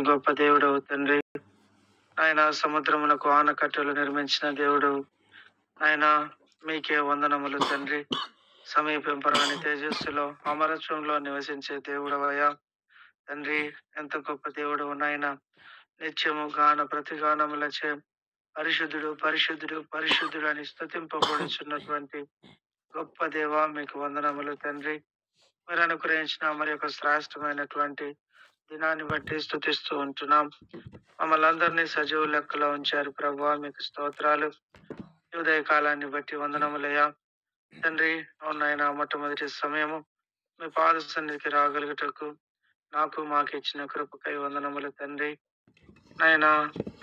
గొప్ప దేవుడవు తండ్రి. ఆయన సముద్రమునకు ఆనకట్టలు నిర్మించిన దేవుడు. ఆయన మీకే వందనములు తండ్రి. సమీపింపరాని తేజస్సులో అమరత్వంలో నివసించే దేవుడవయ్యా తండ్రి. ఎంత గొప్ప దేవుడు నాయన. నిత్యము గాన ప్రతిగానములచే పరిశుద్ధుడు పరిశుద్ధుడు పరిశుద్ధుడు అని స్తుతింపబడుచున్నటువంటి గొప్ప దేవ, మీకు వందనములు తండ్రి. మీరు అనుగ్రహించిన మరి యొక్క శ్రేష్టమైనటువంటి దినాన్ని బట్టి స్తుతిస్తూ ఉంటున్నాం. మమ్మల్ని అందరినీ సజీవ లెక్కలో ఉంచారు ప్రభువా, మీకు స్తోత్రాలు. ఈ ఉదయ కాలాన్ని బట్టి వందనములయ్యా తండ్రి. అవునాయన, మొట్టమొదటి సమయము మీ పాద సన్నిధికి రాగలుగుటకు నాకు మాకు ఇచ్చిన కృపకై వందనములు తండ్రి. నాయన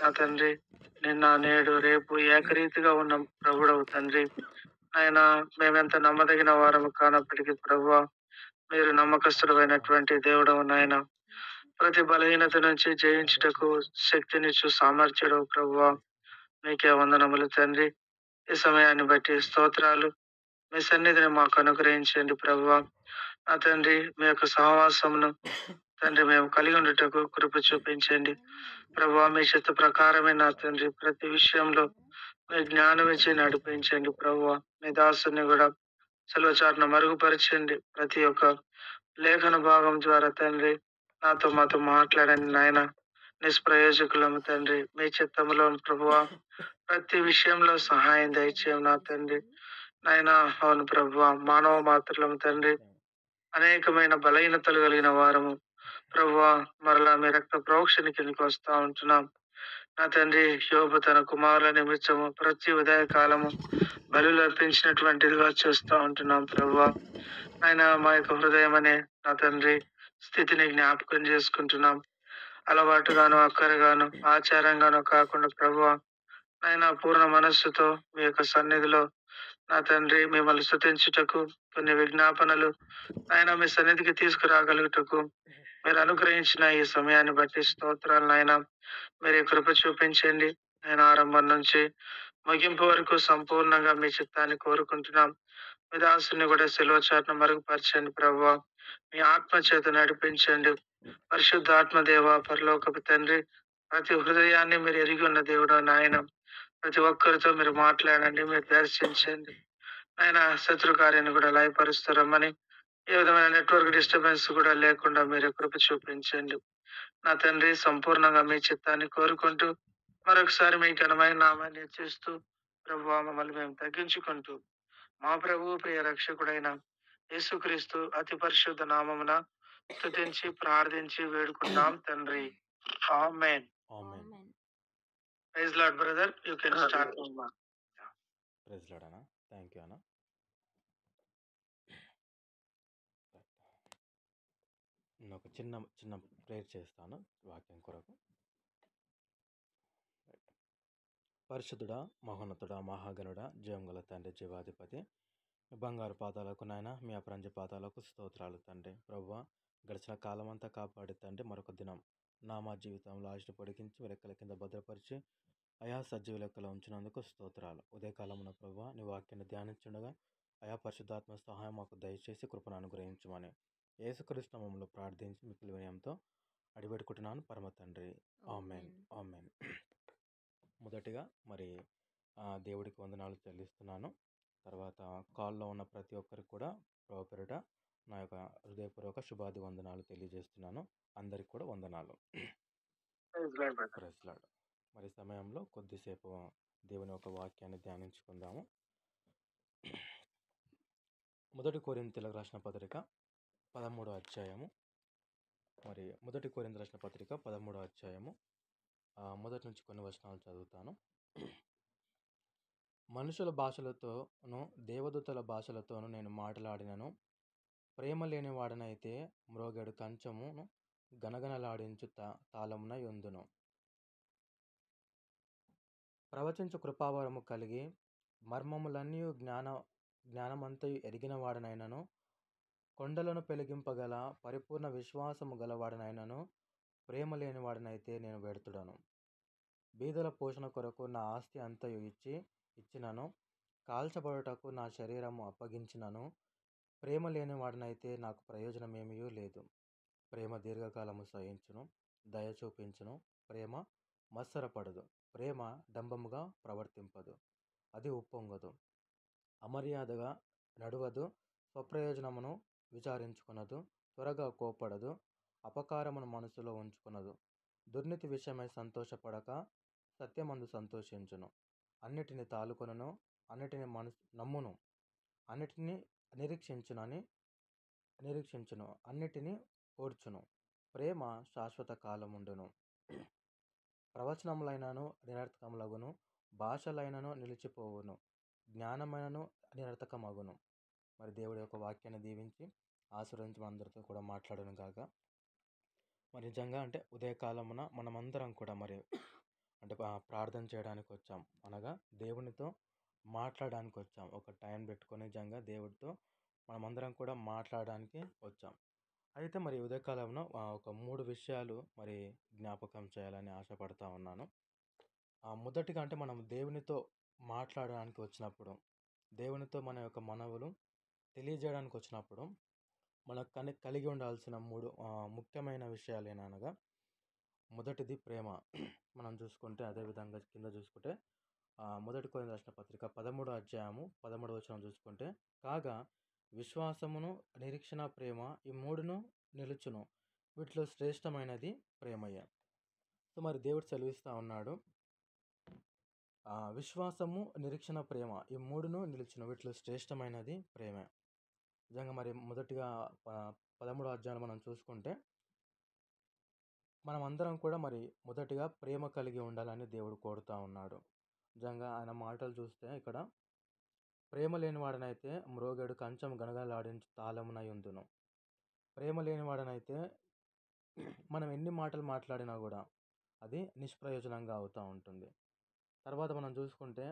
నా తండ్రి, నిన్న నేడు రేపు ఏకరీతిగా ఉన్న ప్రభుడవు తండ్రి. ఆయన మేమెంత నమ్మదగిన వారము కానప్పటికీ ప్రభువా, మీరు నమ్మకస్తుడమైనటువంటి దేవుడవు నాయన. ప్రతి బలహీనత నుంచి జయించుటకు శక్తినిచ్చు సామర్థ్యుడు ప్రభువా, మీకే వందనములు తండ్రి. ఈ సమయాన్ని బట్టి స్తోత్రాలు. మీ సన్నిధిని మాకు అనుగ్రహించండి ప్రభువా. నా తండ్రి, మీ యొక్క సహవాసమును తండ్రి మేము కలిగి ఉండుటకు కృప చూపించండి ప్రభువా. మీ చిత్త ప్రకారమే నా తండ్రి ప్రతి విషయంలో మీ జ్ఞానం ఇచ్చి నడిపించండి ప్రభువా. మీ దాసుని కూడా సెలవుచాటును మరుగుపరచండి. ప్రతి ఒక్క లేఖన భాగం ద్వారా తండ్రి నాతో మాతో మాట్లాడండి నాయన. నిష్ప్రయోజకులము తండ్రి, మీ చిత్తములో ప్రభువా ప్రతి విషయంలో సహాయం దయచేయం నా తండ్రి. నాయన అవును ప్రభువా, మానవ మాత్రలము తండ్రి, అనేకమైన బలహీనతలు కలిగిన వారము ప్రభువా. మరలా మీ రక్త ప్రోక్షణ కిందకి వస్తా ఉంటున్నాం నా తండ్రి. యోబు తన కుమారుల నిమిత్తము ప్రతి ఉదయ కాలము బలులు అర్పించినటువంటిదిగా చూస్తూ ఉంటున్నాం ప్రభువా. ఆయన మా యొక్క హృదయం అనే నా తండ్రి స్థితిని జ్ఞాపకం చేసుకుంటున్నాం. అలవాటుగాను అక్కరగాను ఆచారంగాను కాకుండా ప్రభువా, ఆయన పూర్ణ మనస్సుతో మీ యొక్క సన్నిధిలో నా తండ్రి మిమ్మల్ని స్తుతించుటకు కొన్ని విజ్ఞాపనలు ఆయన మీ సన్నిధికి తీసుకురాగలుగుటకు మీరు అనుగ్రహించిన ఈ సమయాన్ని బట్టి స్తోత్రాలు నాయన. మీరు కృప చూపించండి. నేను ఆరంభం నుంచి ముగింపు వరకు సంపూర్ణంగా మీ చిత్తాన్ని కోరుకుంటున్నాం. మీ దాసుని కూడా సెలవుచాటును మరుగుపరచండి ప్రభువా. మీ ఆత్మ చేత నడిపించండి. పరిశుద్ధాత్మ దేవ, పరలోకపు తండ్రి, ప్రతి హృదయాన్ని మీరు ఎరిగి ఉన్న దేవుడు నాయన. ప్రతి ఒక్కరితో మీరు మాట్లాడండి, మీరు దర్శించండి ఆయన. శత్రు కార్యాన్ని కూడా లయపరుస్తారమ్మని, ఏ విధమైన నెట్వర్క్ డిస్టర్బెన్స్ కూడా లేకుండా మీరు కృప చూపించండి నా తండ్రి. సంపూర్ణంగా మీ చిత్తాన్ని కోరుకుంటూ మరొకసారి మీ ఘనమైన నామాన్ని హెచ్చిస్తూ ప్రభువా మమ్మల్ని మేము తగ్గించుకుంటూ మా ప్రభు ప్రియ రక్షకుడైన యేసుక్రీస్తు అతి పరిశుద్ధ నామమున స్తుతించి ప్రార్థించి వేడుకున్నాం తండ్రి. Amen. Praise Lord brother, you can start. Praise Lord అన్న. థ్యాంక్ యూ అన్న. నేను ఒక చిన్న చిన్న ప్రేయర్ చేస్తాను వాక్యం కొరకు. పరిశుద్ధుడా, మహోన్నతుడా, మహాగణుడా, జయం గల తండ్రి, జీవాధిపతి, బంగారు పాదాలకు నాయన, మీ అపరంజ పాదాలకు స్తోత్రాలు తండ్రి. ప్రభువా, గడిచిన కాలం అంతా కాపాడి తండ్రి, మరొక దినం మా జీవితంలో ఆశ పొడిగించి రెక్కల కింద భద్రపరిచి అయా సజీవ లెక్కలో ఉంచినందుకు స్తోత్రాలు. ఉదయకాలమున ప్రభువా నీ వాక్యాన్ని ధ్యానించుండగా అయా పరిశుద్ధాత్మ సహాయం మాకు దయచేసి కృపను అనుగ్రహించమని యేసుక్రీస్తు నామములో ప్రార్థించి మిక్కిలి వినయంతో అడిపెట్టుకుంటున్నాను పరమ తండ్రి. ఆమేన్. ఆమేన్. మొదటిగా మరి దేవుడికి వందనాలు చెల్లిస్తున్నాను. తర్వాత కాల్లో ఉన్న ప్రతి ఒక్కరికి కూడా ప్రభు పేరిట నా యొక్క హృదయపూర్వక శుభాది వందనాలు తెలియజేస్తున్నాను. అందరికి కూడా వందనాలు. Praise Lord. మరి సమయంలో కొద్దిసేపు దేవుని యొక్క వాక్యాన్ని ధ్యానించుకుందాము. మొదటి కొరింథీయులకు రాసిన పత్రిక 13వ అధ్యాయము. మరి మొదటి కొరింథీయులకు రాసిన పత్రిక 13వ అధ్యాయము మొదటి నుంచి కొన్ని వచనాలు చదువుతాను. మనుషుల భాషలతోనూ దేవదూతల భాషలతోనూ నేను మాట్లాడినను, ప్రేమ లేని వాడనైతే మ్రోగెడు కంచమును గనగనలాడించు తాళమున యొందును. ప్రవచించు కృపావరము కలిగి మర్మములన్నీ జ్ఞానమంతయు ఎరిగిన వాడనైనను, కొండలను పెలిగింపగల పరిపూర్ణ విశ్వాసము గలవాడనైనను ప్రేమ లేని వాడనైతే నేను వ్యర్థుడను. బీదల పోషణ కొరకు నా ఆస్తి అంతయు ఇచ్చినను, కాల్చబడుటకు నా శరీరము అప్పగించినను, ప్రేమ లేని వాడనైతే నాకు ప్రయోజనమేమీ లేదు. ప్రేమ దీర్ఘకాలము సహించును, దయ చూపించును, ప్రేమ మత్సరపడదు, ప్రేమ డంబముగా ప్రవర్తింపదు, అది ఉప్పొంగదు, అమర్యాదగా నడువదు, స్వప్రయోజనమును విచారించుకొనదు, త్వరగా కోపడదు, అపకారమును మనసులో ఉంచుకొనదు, దుర్నీతి విషయమై సంతోషపడక సత్యమందు సంతోషించును, అన్నిటిని తాలుకొనును, అన్నిటిని నమ్మును, అన్నిటిని నిరీక్షించును, అన్నిటిని ఓర్చును, ప్రేమ శాశ్వత కాలముండును, ప్రవచనములైనను నిరర్థకములగును, భాషలైనను నిలిచిపోవును, జ్ఞానమైనను నిరర్థకమగును. మరి దేవుడి యొక్క వాక్యాన్ని దీవించి ఆశీర్వదించి మనందరితో కూడా మాట్లాడును గాక. మరి నిజంగా అంటే ఉదయకాలమున మనమందరం కూడా మరి అంటే ప్రార్థన చేయడానికి వచ్చాం, అనగా దేవునితో మాట్లాడడానికి వచ్చాం. ఒక టైం పెట్టుకొని నిజంగా దేవుడితో మనమందరం కూడా మాట్లాడడానికి వచ్చాం. అయితే మరి ఉదయకాలంలో ఒక 3 విషయాలు మరి జ్ఞాపకం చేయాలని ఆశపడతా ఉన్నాను. మొదటిగా అంటే మనం దేవునితో మాట్లాడడానికి వచ్చినప్పుడు, దేవునితో మన యొక్క మనవులు తెలియజేయడానికి వచ్చినప్పుడు మనకు కలిగి ఉండాల్సిన 3 ముఖ్యమైన విషయాలు ఏననగా, మొదటిది ప్రేమ. మనం చూసుకుంటే అదేవిధంగా కింద చూసుకుంటే మొదటి కొరింథీయులకు రాసిన పత్రిక 13వ అధ్యాయము 13వ వచనం చూసుకుంటే, కాగా విశ్వాసమును, నిరీక్షణ, ప్రేమ ఈ 3ను నిలుచును, వీటిలో శ్రేష్టమైనది ప్రేమయ్య. సో మరి దేవుడు సెలవిస్తూ ఉన్నాడు, విశ్వాసము, నిరీక్షణ, ప్రేమ ఈ 3ను నిలుచును, వీటిలో శ్రేష్టమైనది ప్రేమ. నిజంగా మరి మొదటిగా 13వ అధ్యాయంలో మనం చూసుకుంటే, మనం అందరం కూడా మరి మొదటిగా ప్రేమ కలిగి ఉండాలని దేవుడు కోరుతా ఉన్నాడు. నిజంగా ఆయన మాటలు చూస్తే ఇక్కడ, ప్రేమ లేనివాడనైతే మ్రోగేడు కంచం గనగలాడించు తాళమునై ఉండును. ప్రేమ లేనివాడనైతే మనం ఎన్ని మాటలు మాట్లాడినా కూడా అది నిష్ప్రయోజనంగా అవుతూ ఉంటుంది. తర్వాత మనం చూసుకుంటే,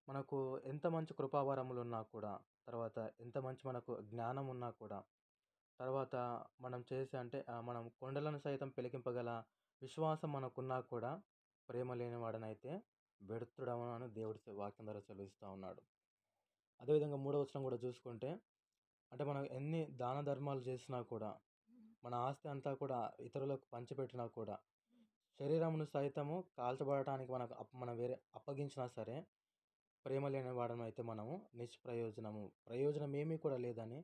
మనకు ఎంత మంచి కృపావరములు ఉన్నా కూడా, తర్వాత ఎంత మంచి మనకు జ్ఞానం ఉన్నా కూడా, తర్వాత మనం చేసే అంటే మనం కొండలను సైతం పెలికింపగల విశ్వాసం మనకున్నా కూడా, ప్రేమ లేనివాడనైతే వ్యర్థుడవును అని దేవుడి వాక్యం ద్వారా సెలవిస్తూ ఉన్నాడు. అదేవిధంగా 3వ వచనం కూడా చూసుకుంటే, అంటే మనం ఎన్ని దాన ధర్మాలు చేసినా కూడా, మన ఆస్తి అంతా కూడా ఇతరులకు పంచిపెట్టినా కూడా, శరీరమును సైతము కాల్చబడటానికి మనం వేరే అప్పగించినా సరే, ప్రేమ లేని వాడను అయితే మనము ప్రయోజనం ఏమీ కూడా లేదని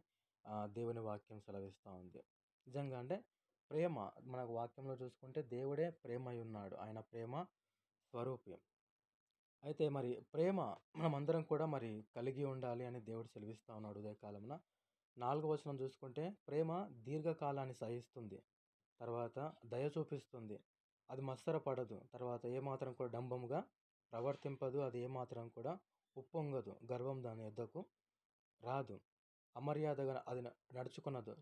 దేవుని వాక్యం సెలవిస్తూ ఉంది. నిజంగా అంటే ప్రేమ మనకు వాక్యంలో చూసుకుంటే దేవుడే ప్రేమై ఉన్నాడు, ఆయన ప్రేమ స్వరూపి. అయితే మరి ప్రేమ మనమందరం కూడా మరి కలిగి ఉండాలి అని దేవుడు సెలవిస్తూ ఉన్నాడు ఉదయకాలమున. 4వ వచనం చూసుకుంటే, ప్రేమ దీర్ఘకాలాన్ని సహిస్తుంది, తర్వాత దయ చూపిస్తుంది, అది మత్సరపడదు, తర్వాత ఏమాత్రం కూడా డంబముగా ప్రవర్తింపదు, అది ఏమాత్రం కూడా ఉప్పొంగదు, గర్వం దాని యొద్దకు రాదు, అమర్యాదగా అది నడుచుకున్నదు,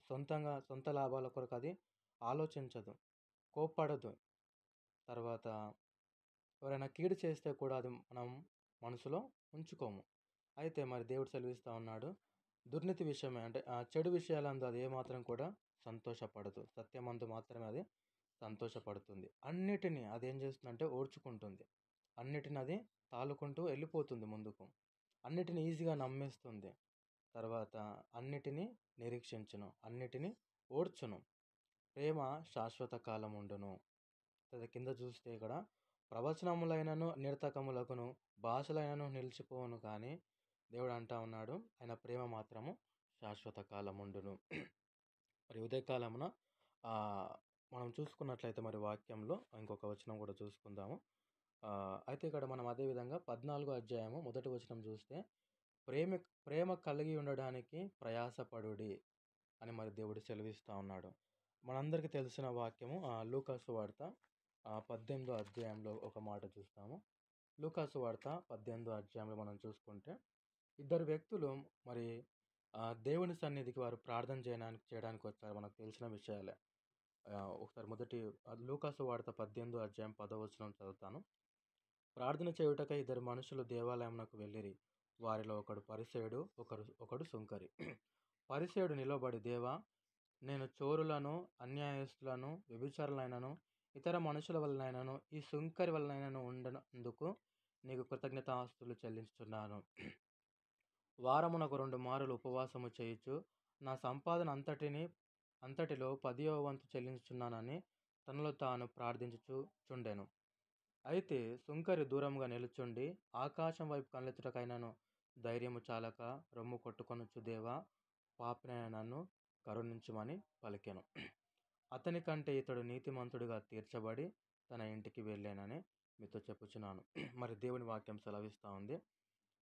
సొంత లాభాల కొరకు అది ఆలోచించదు, కోప్పడదు, తర్వాత ఎవరైనా కీడు చేస్తే కూడా అది మనం మనసులో ఉంచుకోము. అయితే మరి దేవుడు సెలవిస్తూ ఉన్నాడు, దుర్నీతి విషయమే అంటే చెడు విషయాలందు అది ఏమాత్రం కూడా సంతోషపడదు, సత్యమందు మాత్రమే అది సంతోషపడుతుంది, అన్నిటినీ అది ఏం చేస్తుందంటే ఓర్చుకుంటుంది, అన్నిటిని అది తాలుకుంటూ వెళ్ళిపోతుంది ముందుకు, అన్నిటిని ఈజీగా నమ్మేస్తుంది, తర్వాత అన్నిటినీ నిరీక్షించును, అన్నిటినీ ఓర్చును, ప్రేమ శాశ్వత కాలం ఉండును. కింద చూస్తే ఇక్కడ, ప్రవచనములైనను నిరర్థకములగును, భాషలైనను నిలిచిపోవును, కానీ దేవుడు అంటా ఉన్నాడు, ఆయన ప్రేమ మాత్రము శాశ్వత కాలం ఉండును. మరి ఉదయకాలమున మనం చూసుకున్నట్లయితే మరి వాక్యంలో ఇంకొక వచనం కూడా చూసుకుందాము. అయితే ఇక్కడ మనం అదేవిధంగా 14వ అధ్యాయము 1వ వచనం చూస్తే, ప్రేమ కలిగి ఉండడానికి ప్రయాసపడుడి అని మరి దేవుడు సెలవిస్తూ ఉన్నాడు. మనందరికీ తెలిసిన వాక్యము లూకా సువార్త 18వ అధ్యాయంలో ఒక మాట చూస్తాము. లూకా సువార్త 18వ అధ్యాయంలో మనం చూసుకుంటే, 2 వ్యక్తులు మరి దేవుని సన్నిధికి వారు ప్రార్థన చేయడానికి వచ్చారు, మనకు తెలిసిన విషయాలే. ఒకసారి మొదటి లూకా సువార్త 18వ అధ్యాయం 10వ వచనం చదువుతాను. ప్రార్థన చేయుటకై 2 మనుషులు దేవాలయమునకు వెళ్ళిరి, వారిలో ఒకడు పరిసయ్యుడు, ఒకడు సుంకరి. పరిసయ్యుడు నిలబడి, దేవా, నేను చోరులను, అన్యాయస్తులను, వ్యభిచారులైనను, ఇతర మనుషుల వలనైనను, ఈ సుంకరి వలనైనను ఉండనందుకు నీకు కృతజ్ఞతాస్తుతులు చెల్లించుచున్నాను. వారమునకు 2 మారులు ఉపవాసము చేయుచు నా సంపాదన అంతటిలో 10వ వంతు చెల్లించుచున్నానని తనలో తాను ప్రార్థించుచుండెను. అయితే సుంకరి దూరంగా నిలుచుండి ఆకాశం వైపు కన్నెత్తుటకైనను ధైర్యము చాలక రొమ్ము కొట్టుకొనుచు దేవా పాపినైన నన్ను కరుణించుమని పలికెను. అతని కంటే ఇతడు నీతిమంతుడిగా తీర్చబడి తన ఇంటికి వెళ్ళానని మీతో చెప్పుచున్నాను. మరి దేవుని వాక్యం సెలవిస్తూ ఉంది.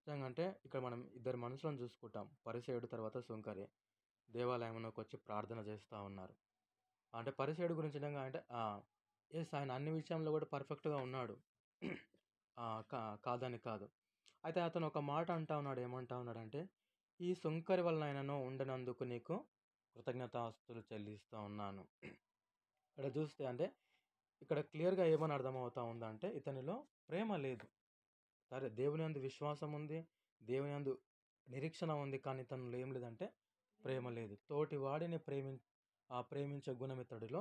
నిజంగా ఇక్కడ మనం ఇద్దరు మనుషులను చూసుకుంటాం. పరిసయుడు తర్వాత సుంకరి దేవాలయంలోకి వచ్చి ప్రార్థన చేస్తూ ఉన్నారు. అంటే పరిసయుడు గురించి నిజంగా అంటే ఎస్, ఆయన అన్ని విషయంలో కూడా పర్ఫెక్ట్గా ఉన్నాడు. కాదని కాదు. అయితే అతను ఒక మాట అంటా ఉన్నాడు. ఏమంటా ఉన్నాడంటే, ఈ సుంకరి వలన ఆయనను ఉండనందుకు నీకు కృతజ్ఞతాస్తులు చెల్లిస్తూ ఉన్నాను. ఇక్కడ చూస్తే అంటే ఇక్కడ క్లియర్గా ఏమని అర్థమవుతా ఉందంటే, ఇతనిలో ప్రేమ లేదు. సరే, దేవుని యందు విశ్వాసం ఉంది, దేవుని యందు నిరీక్షణ ఉంది, కానీ ఇతనిలో ఏం లేదంటే ప్రేమ లేదు. తోటి వాడిని ప్రేమించే గుణం ఇతడిలో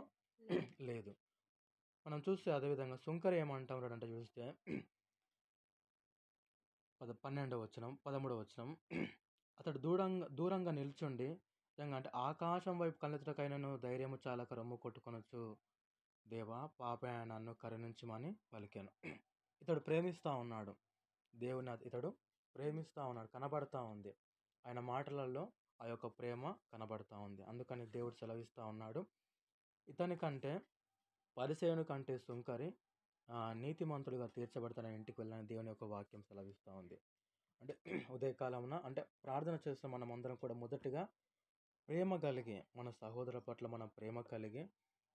లేదు. మనం చూస్తే అదేవిధంగా సుంకరి ఏమంటా ఉన్నాడంటే చూస్తే 12వ వచనం 13వ వచనం, అతడు దూరంగా నిల్చుండి నిజంగా అంటే ఆకాశం వైపు కన్నెత్తుటకైనను ధైర్యము చాలక రొమ్ము కొట్టుకొనొచ్చు దేవా పాప నన్ను కరుణించమని పలికాను. ఇతడు ప్రేమిస్తూ ఉన్నాడు. ఇతడు ప్రేమిస్తూ ఉన్నాడు, కనబడతా ఉంది. ఆయన మాటలలో ఆ యొక్క ప్రేమ కనబడతా ఉంది. అందుకని దేవుడు సెలవిస్తూ ఉన్నాడు, ఇతని కంటే పరిసయుని కంటే సుంకరి నీతిమంతుడిగా తీర్చబడతాన ఇంటికి వెళ్ళని దేవుని యొక్క వాక్యం సెలవిస్తూ ఉంది. అంటే ఉదయకాలమున అంటే ప్రార్థన చేస్తున్న మనం అందరం కూడా మొదటిగా ప్రేమ కలిగి, మన సహోదరుల పట్ల మనం ప్రేమ కలిగి,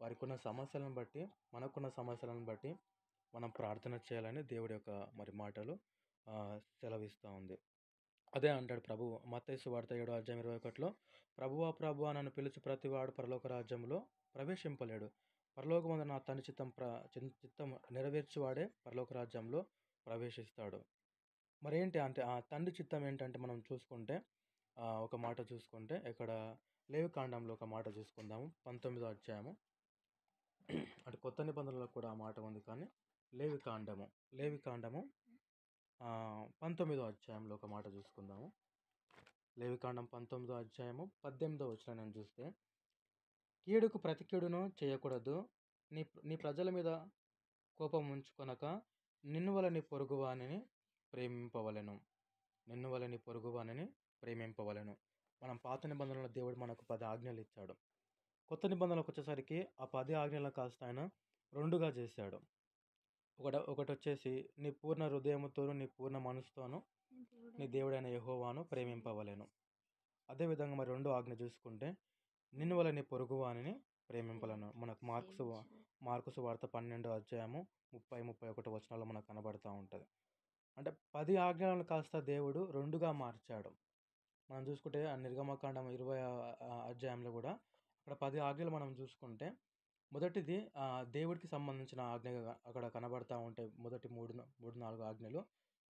వారికి ఉన్న సమస్యలను బట్టి, మనకున్న సమస్యలను బట్టి మనం ప్రార్థన చేయాలని దేవుడి యొక్క మరి మాటలు సెలవిస్తూ ఉంది. అదే అంటాడు ప్రభువు మత్తయి సువార్త 7:21, ప్రభువా ప్రభువా నన్ను పిలిచి ప్రతివాడు పరలోక రాజ్యంలో ప్రవేశింపలేడు, పరలోకమందు నా తండ్రి చిత్తం నెరవేర్చువాడే పరలోక రాజ్యంలో ప్రవేశిస్తాడు. మరేంటి అంటే ఆ తండ్రి చిత్తం ఏంటంటే మనం చూసుకుంటే ఒక మాట చూసుకుంటే ఇక్కడ లేవికాండంలో ఒక మాట చూసుకుందాము. 19వ అధ్యాయము, అంటే కొత్త నిబంధనలో కూడా ఆ మాట ఉంది, కానీ లేవికాండము 19వ అధ్యాయంలో ఒక మాట చూసుకుందాము. లేవికాండం 19వ అధ్యాయము 18వ వచనం నేను చూస్తే, కీడుకు ప్రతి కీడును చేయకూడదు, నీ ప్రజల మీద కోపం ఉంచుకొనక నిన్ను వల్ల నీ పొరుగువానిని ప్రేమింపవలెను. మనం పాత నిబంధనలో దేవుడు మనకు 10 ఆజ్ఞలు ఇచ్చాడు. కొత్త నిబంధనలకు వచ్చేసరికి ఆ 10 ఆజ్ఞలను కాస్త ఆయన 2గా చేశాడు. ఒకటి వచ్చేసి నీ పూర్ణ హృదయముతోను నీ పూర్ణ మనసుతోను నీ దేవుడైన యెహోవాను ప్రేమింపవలెను. అదేవిధంగా మరి 2వ ఆజ్ఞ చూసుకుంటే నిన్ను వల్ల నీ పొరుగువానిని ప్రేమింపలను. మనకు మార్కు సువార్త 12వ అధ్యాయము 30-31 వచనాల్లో మనకు కనబడుతూ ఉంటుంది. అంటే 10 ఆజ్ఞలను కాస్త దేవుడు 2గా మార్చాడు. మనం చూసుకుంటే ఆ నిర్గమకాండం 20వ అధ్యాయంలో కూడా అక్కడ 10 ఆజ్ఞలు మనం చూసుకుంటే మొదటిది దేవుడికి సంబంధించిన ఆజ్ఞగా అక్కడ కనబడతా ఉంటాయి. మొదటి 3-4 ఆజ్ఞలు.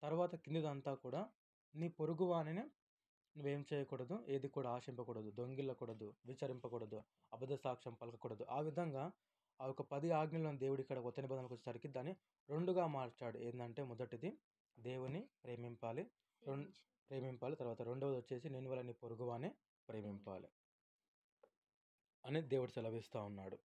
తర్వాత కిందిదంతా కూడా నీ పొరుగువానిని నువ్వేం చేయకూడదు, ఏది కూడా ఆశింపకూడదు, దొంగిల్లకూడదు, విచరింపకూడదు, అబద్ధ సాక్ష్యం పలకకూడదు. ఆ విధంగా ఆ యొక్క 10 ఆజ్ఞలను దేవుడు ఇక్కడ కొత్త నిబంధనలకు వచ్చేసరికి దాన్ని 2గా మార్చాడు. ఏంటంటే మొదటిది దేవుని ప్రేమింపాలి, తర్వాత 2వది వచ్చేసి నేను వల్ల నీ పొరుగువానే ప్రేమింపాలి అని దేవుడు సెలవిస్తూ ఉన్నాడు.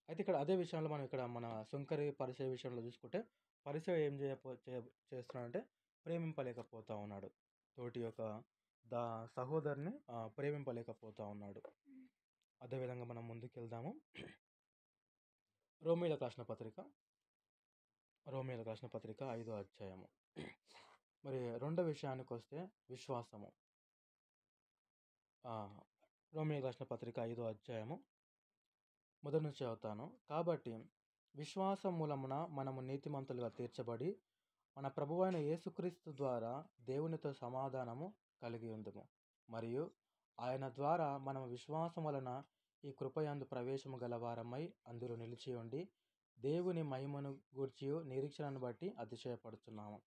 అయితే ఇక్కడ అదే విషయంలో మనం ఇక్కడ మన సుంకరి పరిచయ విషయంలో చూసుకుంటే, పరిచయం ఏం చేస్తున్నాడంటే ప్రేమింపలేకపోతా ఉన్నాడు. తోటి యొక్క సహోదరుని ప్రేమింపలేకపోతా ఉన్నాడు. అదేవిధంగా మనం ముందుకు వెళ్దాము. రోమీయులకు రాసిన పత్రిక 5వ అధ్యాయము. మరి 2వ విషయానికి వస్తే విశ్వాసము. రోమీయులకు రాసిన పత్రిక 5వ అధ్యాయము మొదటి నుంచి చదువుతాను. కాబట్టి విశ్వాసం మూలమున మనము నీతిమంతులుగా తీర్చబడి మన ప్రభువైన యేసుక్రీస్తు ద్వారా దేవునితో సమాధానము కలిగి ఉందుము. మరియు ఆయన ద్వారా మనం విశ్వాసం వలన ఈ కృపయందు ప్రవేశము గలవారమై అందులో నిలిచి ఉండి దేవుని మహిమను గూర్చి నిరీక్షణను బట్టి అతిశయపడుతున్నాము.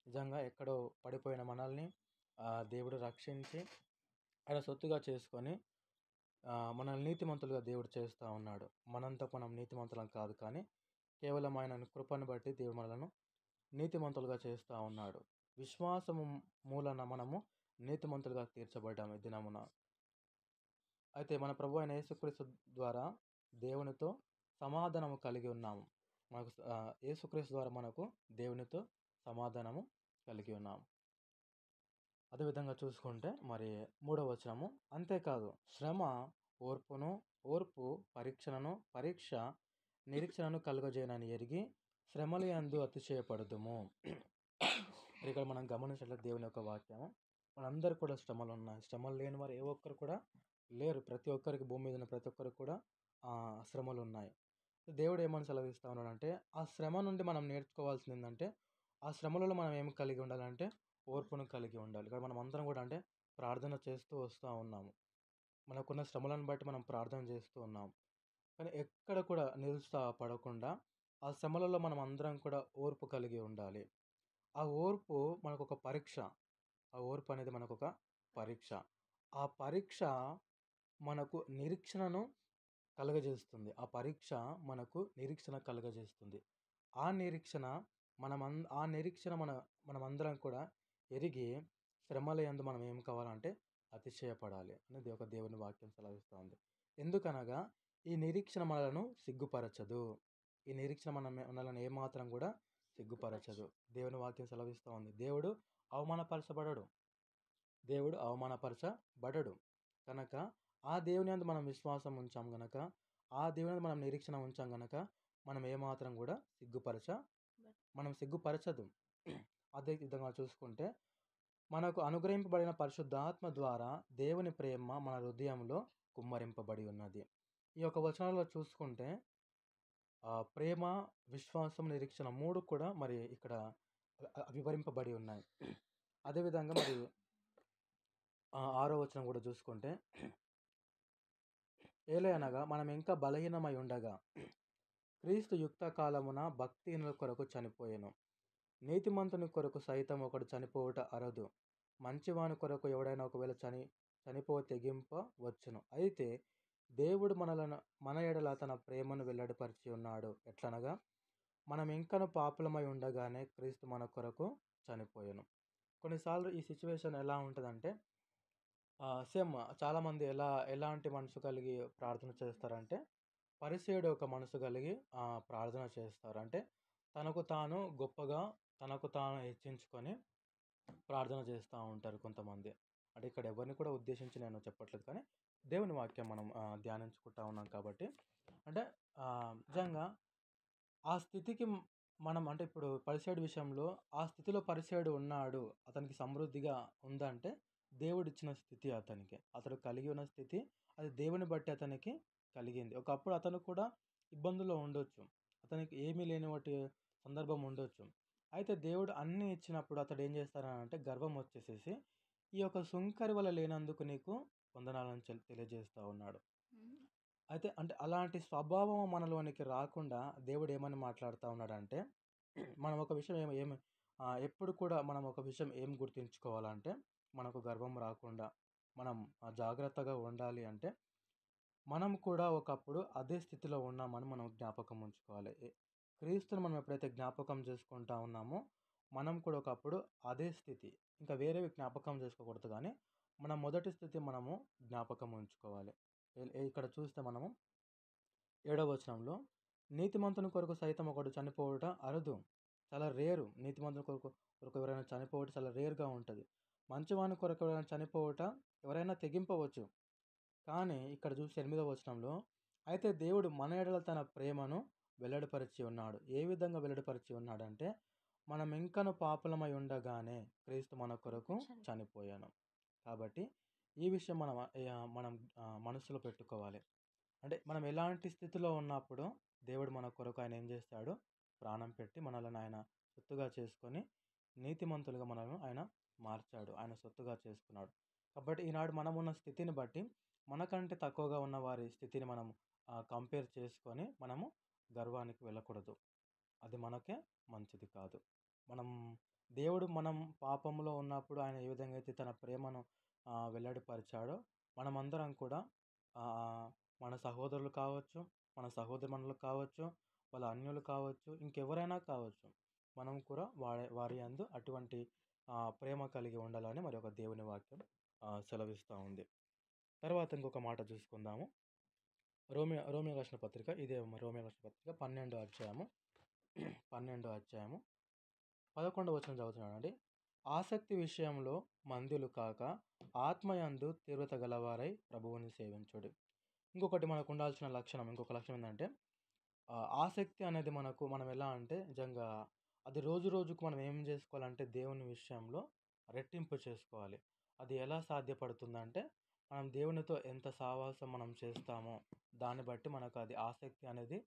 నిజంగా ఎక్కడో పడిపోయిన మనల్ని దేవుడు రక్షించి ఆయన సొత్తుగా చేసుకొని మనల్ని నీతిమంతులుగా దేవుడు చేస్తూ ఉన్నాడు. మనంతకు మనం నీతిమంతులం కాదు, కానీ కేవలం ఆయన కృపను బట్టి దేవుడు మనలను నీతిమంతులుగా చేస్తూ ఉన్నాడు. విశ్వాసము మూలన మనము నీతిమంతులుగా తీర్చబడ్డాము ఈ దినమున. అయితే మన ప్రభు అయిన యేసుక్రీస్తు ద్వారా దేవునితో సమాధానము కలిగి ఉన్నాము. మనకు యేసుక్రీస్తు ద్వారా మనకు దేవునితో సమాధానము కలిగి ఉన్నాము. అదేవిధంగా చూసుకుంటే మరి 3వ వచనము, అంతేకాదు శ్రమ ఓర్పు పరీక్ష నిరీక్షణను కలుగజేయనని ఎరిగి శ్రమల యందు అతిశయపడుదుము. ఇక్కడ మనం గమనించినట్లయితే దేవుని యొక్క వాక్యం, మనందరికీ కూడా శ్రమలు ఉన్నాయి. శ్రమలు లేని వారు ఏ ఒక్కరు కూడా లేరు. ప్రతి ఒక్కరికి, భూమి మీద ఉన్న ప్రతి ఒక్కరికి కూడా శ్రమలు ఉన్నాయి. దేవుడు ఏమని సెలవిస్తా ఉన్నాడంటే, ఆ శ్రమ నుండి మనం నేర్చుకోవాల్సింది ఏంటంటే, ఆ శ్రమలలో మనం ఏమి కలిగి ఉండాలంటే ఓర్పును కలిగి ఉండాలి. ఇక్కడ మనం అందరం కూడా అంటే ప్రార్థన చేస్తూ వస్తూ ఉన్నాము. మనకున్న శ్రమలను బట్టి మనం ప్రార్థన చేస్తూ ఉన్నాము. కానీ ఎక్కడ కూడా నిరుత్సాహపడకుండా ఆ శ్రమలలో మనం అందరం కూడా ఓర్పు కలిగి ఉండాలి. ఆ ఓర్పు మనకొక పరీక్ష. ఆ ఓర్పు అనేది మనకొక పరీక్ష. ఆ పరీక్ష మనకు నిరీక్షణను కలుగజేస్తుంది. ఆ పరీక్ష మనకు నిరీక్షణ కలుగజేస్తుంది. ఆ నిరీక్షణ మనమందరం కూడా ఎరిగి శ్రమల యందు మనం ఏం కావాలంటే అతిశయపడాలి అనేది ఒక దేవుని వాక్యం సెలవిస్తూ ఉంది. ఎందుకనగా ఈ నిరీక్షణ మనలను సిగ్గుపరచదు. ఈ నిరీక్షణ మనలను ఏమాత్రం కూడా సిగ్గుపరచదు. దేవుని వాక్యం సెలవిస్తూ ఉంది. దేవుడు అవమానపరచబడడు. కనుక ఆ దేవుని యందు మనం విశ్వాసం ఉంచాం గనక, ఆ దేవుని యందు మనం నిరీక్షణ ఉంచాం గనక మనం ఏమాత్రం కూడా సిగ్గుపరచదు. అదే విధంగా చూసుకుంటే మనకు అనుగ్రహింపబడిన పరిశుద్ధాత్మ ద్వారా దేవుని ప్రేమ మన హృదయంలో కుమ్మరింపబడి ఉన్నది. ఈ యొక్క వచనాల్లో చూసుకుంటే ప్రేమ, విశ్వాసం, నిరీక్షణ 3 కూడా మరి ఇక్కడ వివరింపబడి ఉన్నాయి. అదేవిధంగా మరి 6వ వచనం కూడా చూసుకుంటే, ఏలయనగా మనం ఇంకా బలహీనమై ఉండగా క్రీస్తు యుక్త కాలమున భక్తిహీనుల కొరకు చనిపోయెను. నీతిమంతుని కొరకు సైతం ఒకడు చనిపోవుట అరదు. మంచివాని కొరకు ఎవడైనా ఒకవేళ చనిపో తెగింపవచ్చును. అయితే దేవుడు మన ఎడల తన ప్రేమను వెల్లడిపరిచి ఉన్నాడు. ఎట్లనగా మనం ఇంకను పాపులమై ఉండగానే క్రీస్తు మన కొరకు చనిపోయెను. కొన్నిసార్లు ఈ సిచ్యువేషన్ ఎలా ఉంటుందంటే, సేమ్ చాలామంది ఎలాంటి మనసు కలిగి ప్రార్థన చేస్తారంటే, పరిసయ్యుడు ఒక మనసు కలిగి ప్రార్థన చేస్తారు. అంటే తనకు తాను గొప్పగా, తనకు తాను హెచ్చించుకొని ప్రార్థన చేస్తూ ఉంటారు కొంతమంది. అంటే ఇక్కడ ఎవరిని కూడా ఉద్దేశించి నేను చెప్పట్లేదు, కానీ దేవుని వాక్యం మనం ధ్యానించుకుంటా ఉన్నాం కాబట్టి, అంటే నిజంగా ఆ స్థితికి మనం అంటే ఇప్పుడు పరిసయ్యుడి విషయంలో ఆ స్థితిలో పరిసయ్యుడు ఉన్నాడు, అతనికి సమృద్ధిగా ఉందంటే దేవుడిచ్చిన స్థితి అతనికి. అతడు కలిగి ఉన్న స్థితి అది దేవుని బట్టి అతనికి కలిగింది. ఒకప్పుడు అతను కూడా ఇబ్బందుల్లో ఉండొచ్చు. అతనికి ఏమీ లేని వాటి సందర్భం ఉండొచ్చు. అయితే దేవుడు అన్నీ ఇచ్చినప్పుడు అతడు ఏం చేస్తారనంటే గర్వం వచ్చేసేసి ఈ యొక్క సుంకరి వల్ల లేనందుకు నీకు వందనాలను తెలియజేస్తూ ఉన్నాడు. అయితే అంటే అలాంటి స్వభావం మనలోనికి రాకుండా దేవుడు ఏమని మాట్లాడుతూ ఉన్నాడంటే, మనం ఒక విషయం ఎప్పుడు కూడా మనం ఒక విషయం ఏం గుర్తుంచుకోవాలంటే, మనకు గర్వం రాకుండా మనం జాగ్రత్తగా ఉండాలి అంటే, మనం కూడా ఒకప్పుడు అదే స్థితిలో ఉన్నామని మనం జ్ఞాపకం ఉంచుకోవాలి. క్రీస్తుని మనం ఎప్పుడైతే జ్ఞాపకం చేసుకుంటా ఉన్నామో, మనం కూడా ఒకప్పుడు అదే స్థితి, ఇంకా వేరేవి జ్ఞాపకం చేసుకోకూడదు, కానీ మన మొదటి స్థితి మనము జ్ఞాపకం ఉంచుకోవాలి. ఇక్కడ చూస్తే మనము 7వ వచనంలో, నీతిమంతుని కొరకు సైతం ఒకడు చనిపోవుట అరుదు. చాలా రేరు. నీతిమంతుని కొరకు ఎవరైనా చనిపోవుట చాలా రేర్గా ఉంటుంది. మంచివాని కొరకు ఎవరైనా చనిపోవుట ఎవరైనా తెగింపవచ్చు. కానీ ఇక్కడ చూస్తే 8వ వచనంలో, అయితే దేవుడు మన ఎడల తన ప్రేమను వెల్లడిపరిచి ఉన్నాడు. ఏ విధంగా వెల్లడిపరిచి ఉన్నాడంటే, మనం ఇంకను పాపులమై ఉండగానే క్రీస్తు మన కొరకు చనిపోయాను. కాబట్టి ఈ విషయం మనం మనసులో పెట్టుకోవాలి. అంటే మనం ఎలాంటి స్థితిలో ఉన్నప్పుడు దేవుడు మన కొరకు ఆయన ఏం చేస్తాడు, ప్రాణం పెట్టి మనల్ని ఆయన సొత్తుగా చేసుకొని నీతిమంతులుగా మనల్ని ఆయన మార్చాడు, ఆయన సొత్తుగా చేసుకున్నాడు. కాబట్టి ఈనాడు మనం ఉన్న స్థితిని బట్టి మనకంటే తక్కువగా ఉన్న వారి స్థితిని మనం కంపేర్ చేసుకొని మనము గర్వానికి వెళ్ళకూడదు. అది మనకే మంచిది కాదు. మనం పాపంలో ఉన్నప్పుడు ఆయన ఏ విధంగా అయితే తన ప్రేమను వెల్లడిపరిచాడో, మనమందరం కూడా మన సహోదరులు కావచ్చు, మన సహోదరిమణులు కావచ్చు, వాళ్ళ అన్యులు కావచ్చు, ఇంకెవరైనా కావచ్చు, మనం కూడా వారి యందు అటువంటి ప్రేమ కలిగి ఉండాలని మరి ఒక దేవుని వాక్యం సెలవిస్తూ ఉంది. తర్వాత ఇంకొక మాట చూసుకుందాము. రోమియో రాసిన పత్రిక ఇదే రోమియో రాసిన పత్రిక 12వ అధ్యాయము 12వ అధ్యాయము 11వ వచనం చదువుతున్నానండి. ఆసక్తి విషయంలో మందులు కాక ఆత్మయందు తీవ్రత గలవారై ప్రభువుని సేవించుడి. ఇంకొకటి మనకు ఉండాల్సిన లక్షణం, ఇంకొక లక్షణం ఏంటంటే ఆసక్తి అనేది మనం ఎలా అంటే నిజంగా అది రోజు రోజుకు మనం ఏం చేసుకోవాలంటే దేవుని విషయంలో రెట్టింపు చేసుకోవాలి. అది ఎలా సాధ్యపడుతుందంటే మనం దేవునితో ఎంత సావాసం మనం చేస్తామో దాన్ని బట్టి మనకు అది ఆసక్తి అనేది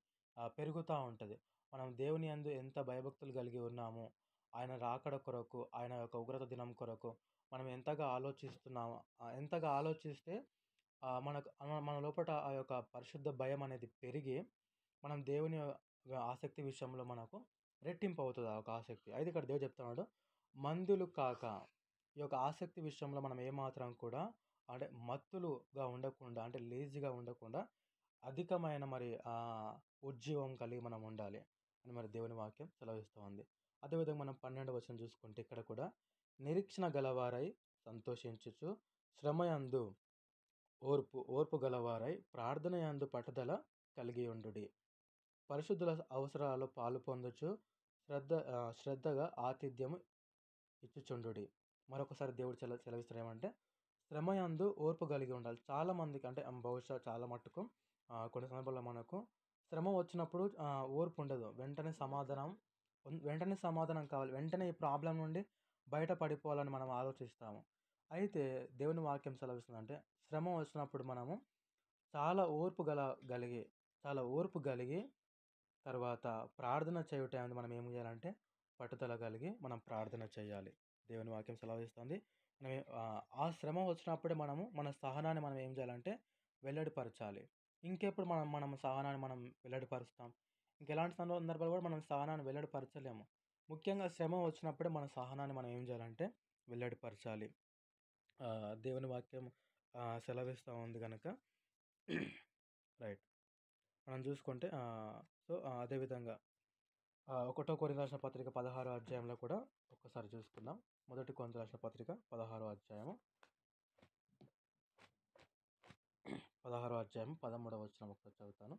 పెరుగుతూ ఉంటుంది. మనం దేవుని యందు ఎంత భయభక్తులు కలిగి ఉన్నామో, ఆయన రాకడ కొరకు, ఆయన యొక్క ఉగ్రత దినం కొరకు మనం ఎంతగా ఆలోచిస్తున్నామో, ఎంతగా ఆలోచిస్తే మనకు మన లోపట ఆ యొక్క పరిశుద్ధ భయం అనేది పెరిగి మనం దేవుని ఆసక్తి విషయంలో మనకు రెట్టింపు అవుతుంది ఆ యొక్క ఆసక్తి. అయితే ఇక్కడ దేవుడు చెప్తున్నాడు, మందులు కాక ఈ యొక్క ఆసక్తి విషయంలో మనం ఏమాత్రం కూడా అంటే మత్తులుగా ఉండకుండా, అంటే లేజీగా ఉండకుండా అధికమైన మరి ఉజ్జీవం కలిగి మనం ఉండాలి అని మరి దేవుని వాక్యం సెలవిస్తూ ఉంది. అదేవిధంగా మనం 12వ వచనం చూసుకుంటే ఇక్కడ కూడా నిరీక్షణ గలవారై సంతోషించుచు శ్రమయందు ఓర్పు గలవారై ప్రార్థన యందు పట్టుదల కలిగి ఉండుడి. పరిశుద్ధుల అవసరాలు పాలు పొందుచు శ్రద్ధగా ఆతిథ్యము ఇచ్చుచుండుడి. మరొకసారి దేవుడు సెలవిస్తారు ఏమంటే శ్రమయందు ఓర్పు కలిగి ఉండాలి. చాలా మందికి అంటే బహుశా చాలా మట్టుకు కొన్ని సందర్భాల్లో మనకు శ్రమ వచ్చినప్పుడు ఓర్పు ఉండదు. వెంటనే సమాధానం కావాలి, వెంటనే ఈ ప్రాబ్లం నుండి బయట పడిపోవాలని మనం ఆలోచిస్తాము. అయితే దేవుని వాక్యం సెలవిస్తుందంటే శ్రమ వచ్చినప్పుడు మనము చాలా ఓర్పు కలిగి తర్వాత ప్రార్థన చేయుట అనేది మనం ఏం చేయాలంటే పట్టుదల కలిగి మనం ప్రార్థన చేయాలి. దేవుని వాక్యం సెలవిస్తుంది. మనం ఆ శ్రమ వచ్చినప్పుడే మన సహనాన్ని మనం ఏం చేయాలంటే వెల్లడిపరచాలి. ఇంకెప్పుడు మనం సహనాన్ని మనం వెల్లడిపరుస్తాం? ఇంకెలాంటి సందర్భాలు కూడా మనం సహనాన్ని వెల్లడిపరచలేము. ముఖ్యంగా శ్రమ వచ్చినప్పుడే మన సహనాన్ని మనం ఏం చేయాలంటే వెల్లడిపరచాలి. దేవుని వాక్యం సెలవిస్తూ ఉంది కనుక రైట్. మనం చూసుకుంటే అదేవిధంగా 1 కొరింథీయులకు రాసిన పత్రిక 16వ అధ్యాయంలో కూడా ఒక్కసారి చూసుకుందాం. 1 కొరింథీయులకు రాసిన పత్రిక 16వ అధ్యాయము 13వ వచనం ఒకసారి చదువుతాను.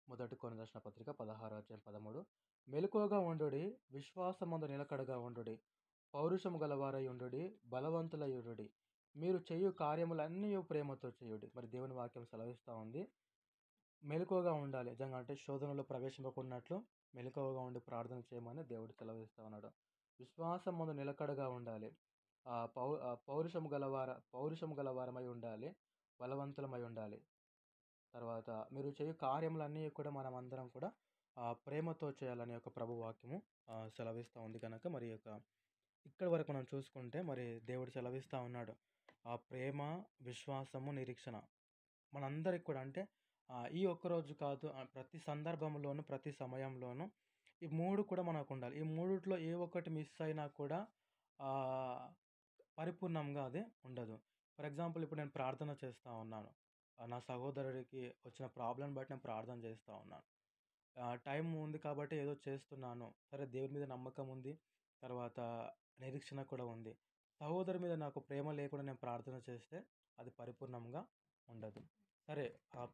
1 కొరింథీయులకు రాసిన పత్రిక 16వ అధ్యాయం 13. మెలకువగా ఉండుడి, విశ్వాసమందు నిలకడగా ఉండుడి, పౌరుషము గలవారై ఉండుడి, బలవంతులై ఉండుడి, మీరు చేయు కార్యములన్నీ ప్రేమతో చేయుడి. మరి దేవుని వాక్యం సెలవిస్తూ ఉంది మెలకువగా ఉండాలి. నిజంగా అంటే శోధనలో ప్రవేశింపకున్నట్లు మెలకువగా ఉండి ప్రార్థన చేయమని దేవుడు సెలవిస్తూ ఉన్నాడు. విశ్వాసం ముందు నిలకడగా ఉండాలి, పౌరుషము గలవారమై ఉండాలి, బలవంతులమై ఉండాలి. తర్వాత మీరు చేయు కార్యములన్నీ కూడా మనం అందరం కూడా ప్రేమతో చేయాలని యొక్క ప్రభు వాక్యము సెలవిస్తూ ఉంది కనుక మరి ఇక్కడి వరకు మనం చూసుకుంటే మరి దేవుడు సెలవిస్తూ ఉన్నాడు ఆ ప్రేమ, విశ్వాసము, నిరీక్షణ మనందరికి కూడా అంటే ఈ ఒక్కరోజు కాదు, ప్రతి సందర్భంలోనూ ప్రతి సమయంలోనూ ఈ 3 కూడా మనకు ఉండాలి. ఈ మూడిట్లో ఏ ఒక్కటి మిస్ అయినా కూడా పరిపూర్ణంగా అది ఉండదు. ఫర్ ఎగ్జాంపుల్ ఇప్పుడు నేను ప్రార్థన చేస్తూ ఉన్నాను, నా సహోదరుడికి వచ్చిన ప్రాబ్లం బట్టి నేను ప్రార్థన చేస్తూ ఉన్నాను. టైం ఉంది కాబట్టి ఏదో చేస్తున్నాను, సరే దేవుని మీద నమ్మకం ఉంది, తర్వాత నిరీక్షణ కూడా ఉంది. సహోదరు మీద నాకు ప్రేమ లేకుండా నేను ప్రార్థన చేస్తే అది పరిపూర్ణంగా ఉండదు. సరే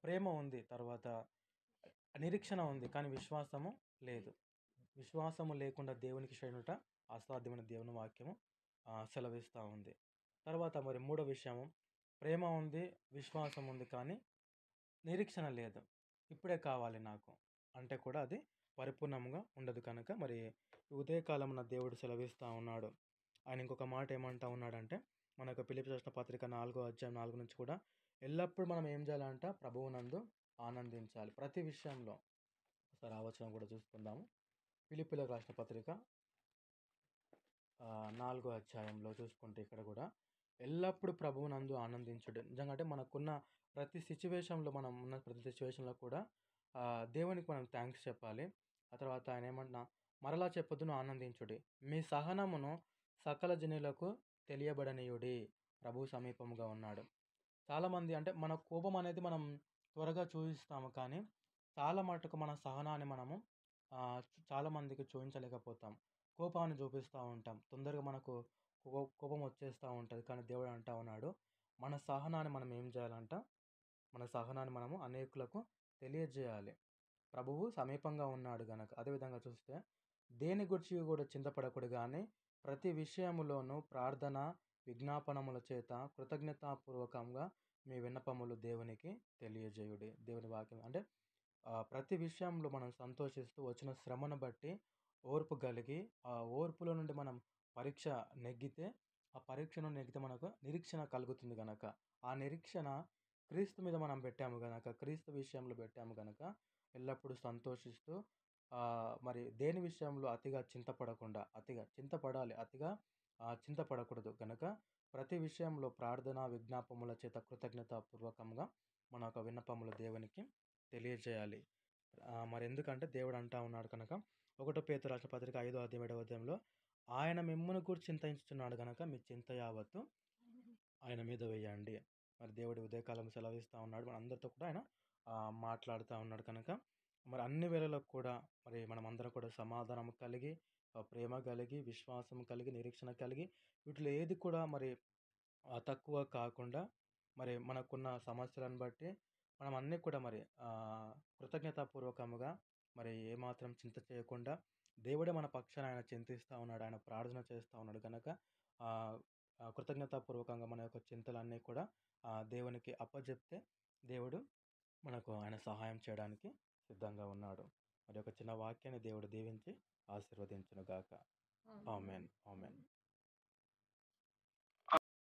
ప్రేమ ఉంది, తర్వాత నిరీక్షణ ఉంది, కానీ విశ్వాసము లేదు. విశ్వాసము లేకుండా దేవునికి శ్రేణుట అసాధ్యమైన దేవుని వాక్యము సెలవిస్తూ ఉంది. తర్వాత మరి మూడో విషయము, ప్రేమ ఉంది, విశ్వాసం ఉంది, కానీ నిరీక్షణ లేదు, ఇప్పుడే కావాలి నాకు అంటే కూడా అది పరిపూర్ణంగా ఉండదు. కనుక మరి ఉదయకాలం నా దేవుడు సెలవిస్తూ ఉన్నాడు. ఆయన ఇంకొక మాట ఏమంటా ఉన్నాడంటే మనకు ఫిలిప్పీ రాసిన పత్రిక 4వ అధ్యాయం 4 నుంచి కూడా ఎల్లప్పుడూ మనం ఏం చేయాలంట ప్రభువునందు ఆనందించాలి ప్రతి విషయంలో. ఒకసారి ఆ వచనం కూడా చూసుకుందాము. ఫిలిప్పీలకు రాసిన పత్రిక 4వ అధ్యాయంలో చూసుకుంటే ఇక్కడ కూడా ఎల్లప్పుడూ ప్రభువునందు ఆనందించుడు. నిజంగా అంటే మనకున్న ప్రతి సిచ్యువేషన్లో, మనం ఉన్న ప్రతి సిచ్యువేషన్లో కూడా దేవునికి మనం థ్యాంక్స్ చెప్పాలి. ఆ తర్వాత ఆయన ఏమంటున్నా మరలా చెప్పొద్దును ఆనందించుడి, మీ సహనమును సకల జనులకు తెలియబడనీయుడి, ప్రభు సమీపముగా ఉన్నాడు. చాలామంది అంటే మన కోపం అనేది మనం త్వరగా చూపిస్తాము, కానీ చాలా మటుకు మన సహనాన్ని మనము చాలామందికి చూపించలేకపోతాం. కోపాన్ని చూపిస్తూ ఉంటాం, తొందరగా మనకు కోపం వచ్చేస్తూ ఉంటుంది. కానీ దేవుడు అంటా ఉన్నాడు మన సహనాన్ని మనం ఏం చేయాలంట మన సహనాన్ని మనము అనేకులకు తెలియజేయాలి. ప్రభువు సమీపంగా ఉన్నాడు గనక. అదేవిధంగా చూస్తే దేని గూర్చి కూడా చింతపడకుడు గాని ప్రతి విషయములోనూ ప్రార్థన, విజ్ఞాపనముల చేత కృతజ్ఞతాపూర్వకంగా మీ విన్నపములు దేవునికి తెలియజేయుడి. దేవుని వాక్యం అంటే ప్రతి విషయంలో మనం సంతోషిస్తూ వచ్చిన శ్రమను బట్టి ఓర్పు కలిగి, ఆ ఓర్పులో నుండి మనం పరీక్ష నెగ్గితే, ఆ పరీక్షను నెగ్గితే మనకు నిరీక్షణ కలుగుతుంది గనక, ఆ నిరీక్షణ క్రీస్తు మీద మనం పెట్టాము గనక, క్రీస్తు విషయంలో పెట్టాము గనక ఎల్లప్పుడూ సంతోషిస్తూ మరి దేని విషయంలో అతిగా చింతపడకుండా, అతిగా చింతపడాలి, అతిగా చింతపడకూడదు గనక ప్రతి విషయంలో ప్రార్థన, విజ్ఞాపముల చేత కృతజ్ఞతాపూర్వకంగా మన యొక్క విన్నపములు దేవునికి తెలియజేయాలి. మరెందుకంటే దేవుడు అంటా ఉన్నాడు కనుక 1 పేతురు రాసిన పత్రిక 5వ అధ్యాయం 7వ అధ్యాయంలో ఆయన మిమ్మును గూర్చి చింతించుచున్నాడు గనక మీ చింత యావత్తు ఆయన మీద వేయండి. మరి దేవుడు ఉదయకాలం సెలవిస్తా ఉన్నాడు. మనందరితో కూడా ఆయన మాట్లాడుతా ఉన్నాడు కనుక మరి అన్ని వేళలకు కూడా మరి మనమందరం కూడా సమాధానం కలిగి, ప్రేమ కలిగి, విశ్వాసం కలిగి, నిరీక్షణ కలిగి వీటిలో ఏది కూడా మరి తక్కువ కాకుండా మరి మనకున్న సమస్యలను బట్టి మనం అన్నీ కూడా మరి కృతజ్ఞతాపూర్వకముగా మరి ఏమాత్రం చింత చేయకుండా దేవుడే మన పక్షాన ఆయన చింతిస్తా ఉన్నాడు. ఆయన ప్రార్థన చేస్తా ఉన్నాడు కనుక కృతజ్ఞతాపూర్వకంగా మన యొక్క చింతలన్నీ కూడా దేవునికి అప్పజెప్తే దేవుడు మనకు ఆయన సహాయం చేయడానికి సిద్ధంగా ఉన్నాడు. మరి ఒక చిన్న వాక్యాన్ని దేవుడు దీవించి ఆశీర్వదించును గాక. ఆమేన్. ఆమేన్.